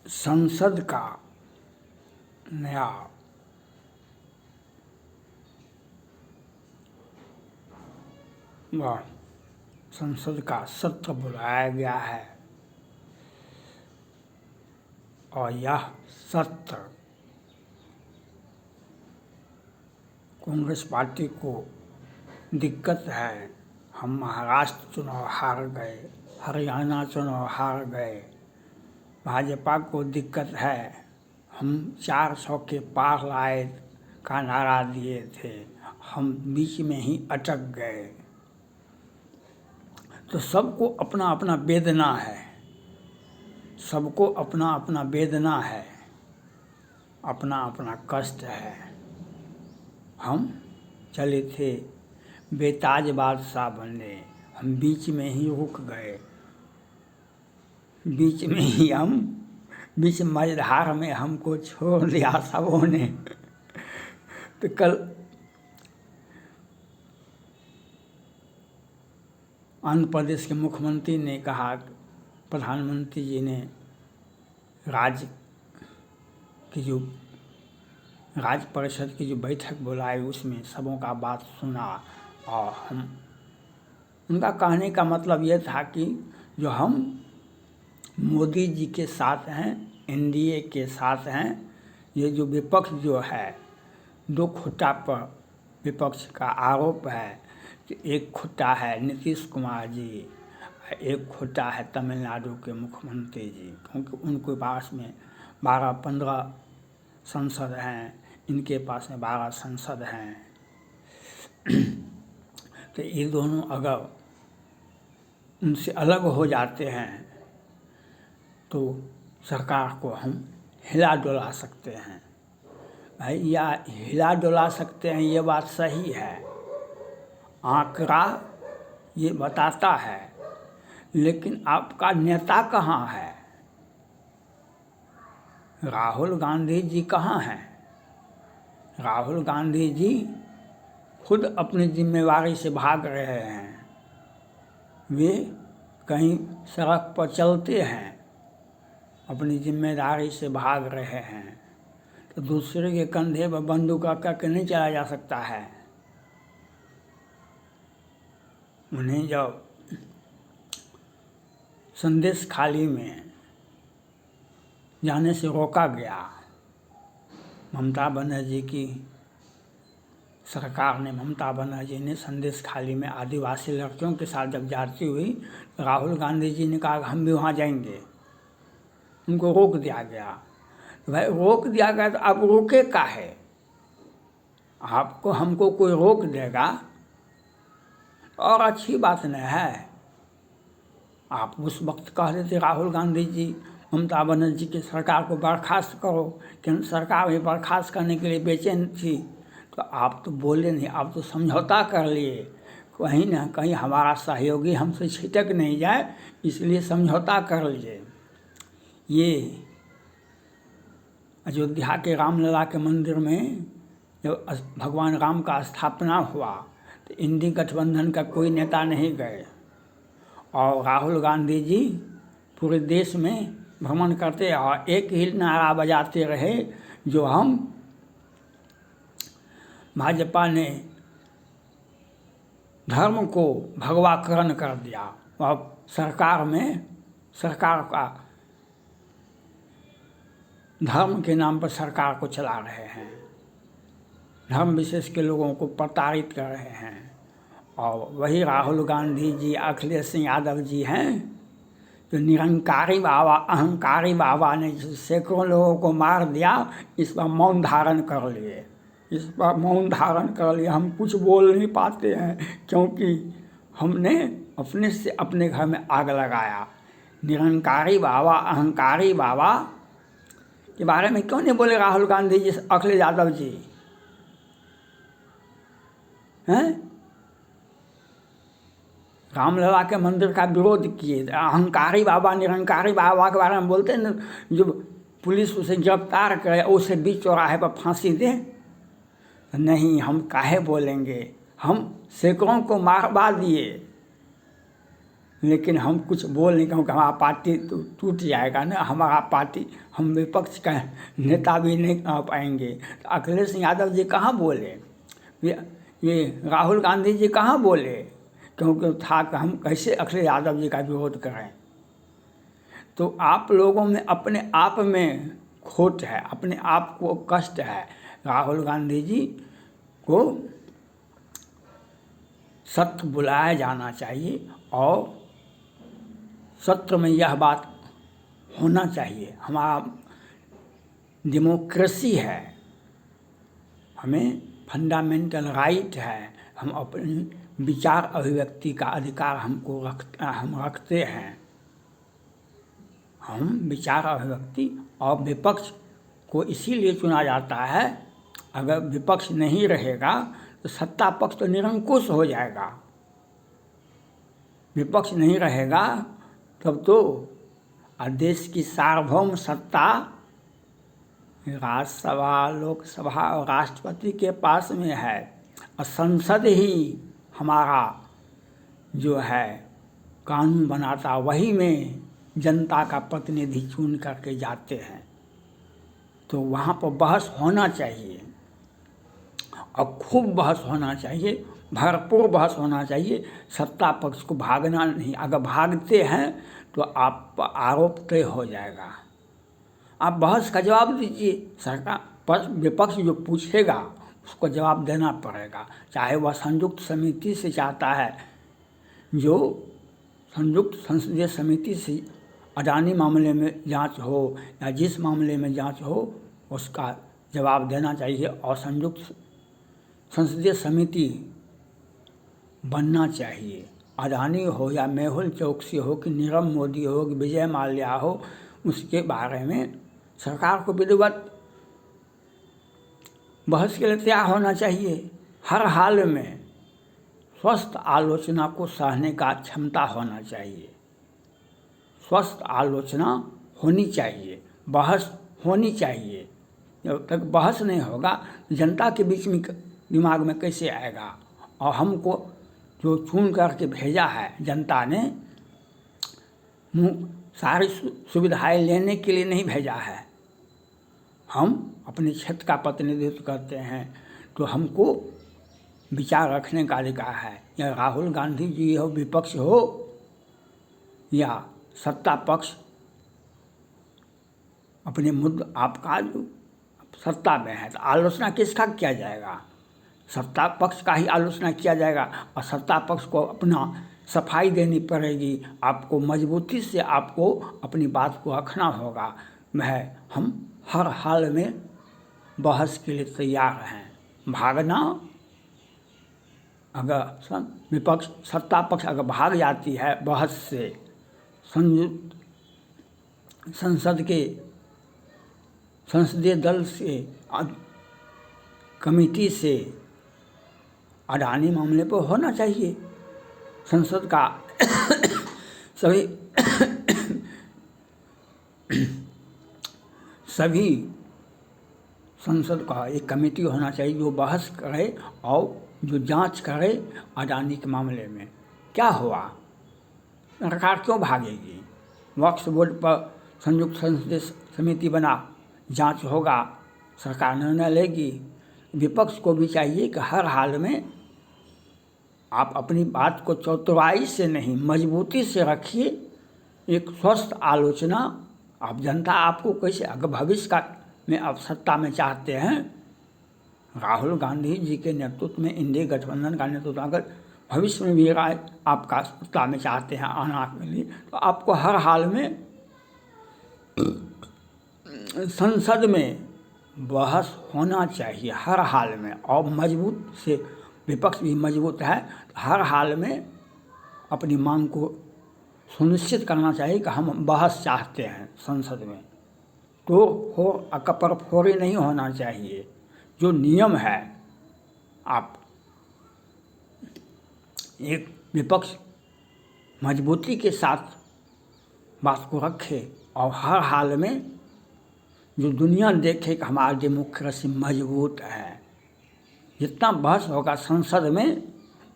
संसद का नया वह संसद का सत्र बुलाया गया है और यह सत्र कांग्रेस पार्टी को दिक्कत है। हम महाराष्ट्र चुनाव हार गए, हरियाणा चुनाव हार गए। भाजपा को दिक्कत है, हम 400 के पार लाए का नारा दिए थे, हम बीच में ही अटक गए। तो सबको अपना अपना वेदना है, सबको अपना अपना वेदना है, अपना अपना कष्ट है। हम चले थे बेताज बादशाह बनने, हम बीच में ही रुक गए, बीच में ही हम बीच मझधार में हमको छोड़ दिया सबों ने। तो कल आंध्र प्रदेश के मुख्यमंत्री ने कहा, प्रधानमंत्री जी ने राज्य परिषद की जो बैठक बुलाई उसमें सबों का बात सुना और हम उनका कहने का मतलब ये था कि जो हम मोदी जी के साथ हैं, एनडीए के साथ हैं, ये जो विपक्ष जो है, दो खुट्टा पर विपक्ष का आरोप है कि एक खुट्टा है नीतीश कुमार जी, एक खुट्टा है तमिलनाडु के मुख्यमंत्री जी, क्योंकि उनके पास में 12-15 सांसद हैं, इनके पास में 12 सांसद हैं। तो ये दोनों अगर उनसे अलग हो जाते हैं तो सरकार को हम हिला डुला सकते हैं। भाई या हिला डुला सकते हैं, ये बात सही है, आंकड़ा ये बताता है, लेकिन आपका नेता कहाँ है? राहुल गांधी जी कहाँ हैं? राहुल गांधी जी खुद अपनी जिम्मेवारी से भाग रहे हैं। वे कहीं सड़क पर चलते हैं, अपनी जिम्मेदारी से भाग रहे हैं, तो दूसरे के कंधे पर बंदूक करके नहीं चला जा सकता है। उन्हें जब संदेश खाली में जाने से रोका गया, ममता बनर्जी की सरकार ने, ममता बनर्जी ने संदेश खाली में आदिवासी लड़कियों के साथ जब जाती हुई, तो राहुल गांधी जी ने कहा हम भी वहाँ जाएंगे, उनको रोक दिया गया। तो भाई रोक दिया गया तो आप रोके का है? आपको हमको कोई रोक देगा और अच्छी बात नहीं है। आप उस वक्त कह देते राहुल गांधी जी ममता बनर्जी की सरकार को बर्खास्त करो, केंद्र सरकार भी बर्खास्त करने के लिए बेचैन थी, तो आप तो बोले नहीं, आप तो समझौता कर लिए, कहीं ना कहीं हमारा सहयोगी हमसे छिटक नहीं जाए, इसलिए समझौता कर लिए। ये अयोध्या के रामलला के मंदिर में जब भगवान राम का स्थापना हुआ तो इंडी गठबंधन का कोई नेता नहीं गए और राहुल गांधी जी पूरे देश में भ्रमण करते और एक ही नारा बजाते रहे, जो हम भाजपा ने धर्म को भगवाकरण कर दिया और सरकार का धर्म के नाम पर सरकार को चला रहे हैं, धर्म विशेष के लोगों को प्रताड़ित कर रहे हैं। और वही राहुल गांधी जी, अखिलेश सिंह यादव जी हैं जो निरंकारी बाबा, अहंकारी बाबा ने सैकड़ों लोगों को मार दिया, इस पर मौन धारण कर लिए, इस पर मौन धारण कर लिए। हम कुछ बोल नहीं पाते हैं क्योंकि हमने अपने से अपने घर में आग लगाया। निरंकारी बाबा, अहंकारी बाबा के बारे में क्यों नहीं बोले राहुल गांधी जी, अखिलेश यादव जी हैं? रामलला के मंदिर का विरोध किए, अहंकारी बाबा, निरंकारी बाबा के बारे में बोलते हैं, जो पुलिस उसे गिरफ्तार करे, उसे बीच चौराहे पर फांसी दे। नहीं, हम काहे बोलेंगे, हम सैकड़ों को मारवा दिए, लेकिन हम कुछ बोल नहीं, क्योंकि हमारा पार्टी तो टूट जाएगा ना, हमारा पार्टी, हम विपक्ष का नेता भी नहीं आ पाएंगे। तो अखिलेश यादव जी कहाँ बोले, ये राहुल गांधी जी कहाँ बोले, क्योंकि था कि हम कैसे अखिलेश यादव जी का विरोध करें। तो आप लोगों में अपने आप में खोट है, अपने आप को कष्ट है। राहुल गांधी जी को सत्य बुलाया जाना चाहिए और सत्र में यह बात होना चाहिए। हमारा डेमोक्रेसी है, हमें फंडामेंटल राइट है, हम अपनी विचार अभिव्यक्ति का अधिकार हम रखते हैं। हम विचार अभिव्यक्ति और विपक्ष को इसीलिए चुना जाता है, अगर विपक्ष नहीं रहेगा तो सत्ता पक्ष तो निरंकुश हो जाएगा। विपक्ष नहीं रहेगा तब तो देश की सार्वभौम सत्ता राज्यसभा, लोकसभा और राष्ट्रपति के पास में है, और संसद ही हमारा जो है कानून बनाता, वही में जनता का प्रतिनिधि चुन करके जाते हैं। तो वहाँ पर बहस होना चाहिए और खूब बहस होना चाहिए, भरपूर बहस होना चाहिए। सत्ता पक्ष को भागना नहीं, अगर भागते हैं तो आप आरोप तय हो जाएगा। आप बहस का जवाब दीजिए, सरकार विपक्ष जो पूछेगा उसको जवाब देना पड़ेगा, चाहे वह संयुक्त समिति से चाहता है, जो संयुक्त संसदीय समिति से अडानी मामले में जांच हो या जिस मामले में जांच हो उसका जवाब देना चाहिए। और संयुक्त संसदीय समिति बनना चाहिए, अडानी हो या मेहुल चौकसी हो कि नीरव मोदी हो कि विजय माल्या हो, उसके बारे में सरकार को विधिवत बहस के लिए तैयार होना चाहिए। हर हाल में स्वस्थ आलोचना को सहने का क्षमता होना चाहिए, स्वस्थ आलोचना होनी चाहिए, बहस होनी चाहिए। जब तक बहस नहीं होगा जनता के बीच में दिमाग में कैसे आएगा। और हमको जो चुन करके भेजा है जनता ने, सारी सुविधाएं लेने के लिए नहीं भेजा है। हम अपने क्षेत्र का प्रतिनिधित्व करते हैं, तो हमको विचार रखने का अधिकार है। या राहुल गांधी जी हो, विपक्ष हो या सत्ता पक्ष, अपने मुद्दे, आपका जो सत्ता में है तो आलोचना किसका किया जाएगा, सत्ता पक्ष का ही आलोचना किया जाएगा। और सत्ता पक्ष को अपना सफाई देनी पड़ेगी, आपको मजबूती से आपको अपनी बात को रखना होगा। हम हर हाल में बहस के लिए तैयार हैं। भागना, अगर विपक्ष सत्ता पक्ष अगर भाग जाती है बहस से, संयुक्त संसद के संसदीय दल से, कमेटी से, अडानी मामले पर होना चाहिए संसद का सभी संसद का एक कमेटी होना चाहिए जो बहस करे और जो जांच करे अडानी के मामले में क्या हुआ, सरकार क्यों भागेगी। वक्फ बोर्ड पर संयुक्त संसदीय समिति बना, जांच होगा, सरकार निर्णय लेगी। विपक्ष को भी चाहिए कि हर हाल में आप अपनी बात को चतुराई से नहीं मजबूती से रखिए, एक स्वस्थ आलोचना। आप जनता आपको कैसे, अगर भविष्य का में आप सत्ता में चाहते हैं, राहुल गांधी जी के नेतृत्व में इंडिया गठबंधन का नेतृत्व अगर भविष्य में भी आपका सत्ता में चाहते हैं आना के लिए, तो आपको हर हाल में संसद में बहस होना चाहिए, हर हाल में। और मजबूत से, विपक्ष भी मजबूत है, हर हाल में अपनी मांग को सुनिश्चित करना चाहिए कि हम बहस चाहते हैं संसद में। तो हो अकपर फोरी नहीं होना चाहिए, जो नियम है। आप एक विपक्ष मजबूती के साथ बात को रखे और हर हाल में जो दुनिया देखे कि हमारी डेमोक्रेसी मजबूत है। जितना बहस होगा संसद में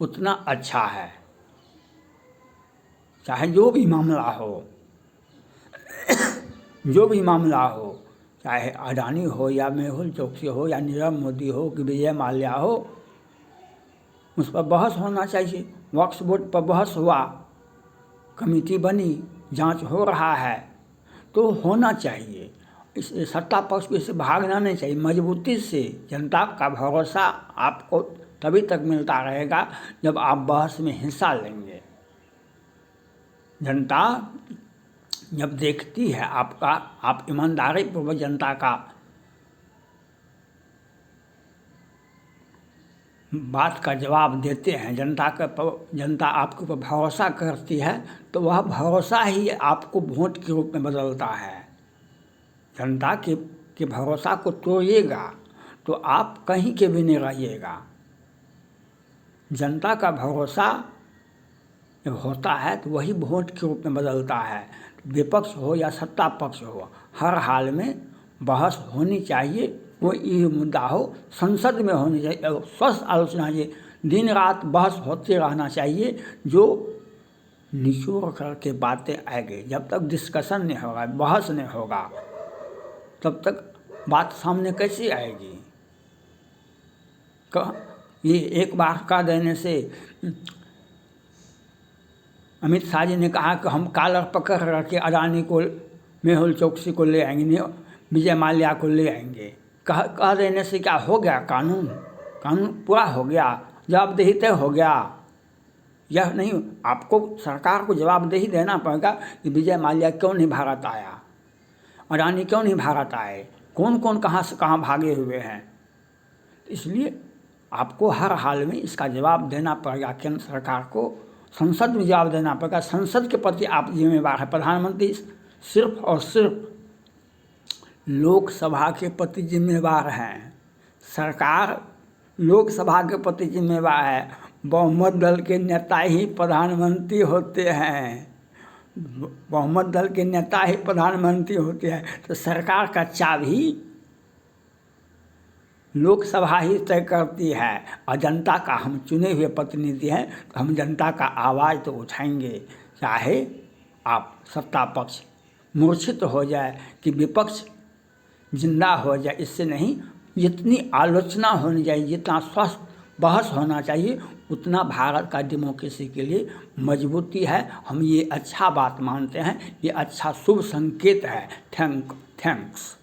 उतना अच्छा है। चाहे जो भी मामला हो, जो भी मामला हो, चाहे अडानी हो या मेहुल चोकसी हो या नीरव मोदी हो कि विजय माल्या हो, उस पर बहस होना चाहिए। वक्फ बोर्ड पर बहस हुआ, कमेटी बनी, जांच हो रहा है, तो होना चाहिए। इस सत्ता पक्ष को इससे भागना नहीं चाहिए। मजबूती से जनता का भरोसा आपको तभी तक मिलता रहेगा जब आप बहस में हिस्सा लेंगे। जनता जब देखती है आप ईमानदारी पूर्वक जनता का बात का जवाब देते हैं, जनता आपके ऊपर भरोसा करती है, तो वह भरोसा ही आपको वोट के रूप में बदलता है। जनता के भरोसा को तोड़िएगा तो आप कहीं के भी नहीं रहिएगा। जनता का भरोसा जब होता है तो वही वोट के रूप में बदलता है। विपक्ष हो या सत्ता पक्ष हो, हर हाल में बहस होनी चाहिए। कोई ये मुद्दा हो, संसद में होनी चाहिए, स्वस्थ आलोचना चाहिए। दिन रात बहस होते रहना चाहिए, जो निचोड़ करके बातें आएंगी। जब तक डिस्कशन नहीं होगा, बहस नहीं होगा, तब तक बात सामने कैसे आएगी? ये एक बार कह देने से, अमित शाह जी ने कहा कि हम कॉलर पकड़ रखे अडानी को, मेहुल चोकसी को ले आएंगे, विजय माल्या को ले आएंगे। कह देने से क्या हो गया? कानून पूरा हो गया, जवाबदेही तय हो गया। यह नहीं, आपको सरकार को जवाबदेही देना पड़ेगा कि विजय माल्या क्यों नहीं भारत आया, अडानी क्यों नहीं भारत आए, कौन कौन कहाँ से कहाँ भागे हुए हैं। इसलिए आपको हर हाल में इसका जवाब देना पड़ेगा। केंद्र सरकार को संसद में जवाब देना पड़ेगा। संसद के प्रति आप जिम्मेवार हैं। प्रधानमंत्री सिर्फ और सिर्फ लोकसभा के प्रति जिम्मेवार हैं। सरकार लोकसभा के प्रति जिम्मेवार है। बहुमत दल के नेता ही प्रधानमंत्री होते हैं। बहुमत दल के नेता ही प्रधानमंत्री होते हैं। तो सरकार का चाबी लोकसभा ही तय करती है, और जनता का हम चुने हुए प्रतिनिधि हैं, तो हम जनता का आवाज़ तो उठाएंगे। चाहे आप सत्ता पक्ष मूर्छित हो जाए कि विपक्ष जिंदा हो जाए, इससे नहीं। जितनी आलोचना होनी चाहिए, जितना स्वस्थ बहस होना चाहिए, उतना भारत का डेमोक्रेसी के लिए मजबूती है। हम ये अच्छा बात मानते हैं, ये अच्छा शुभ संकेत है। थैंक्स।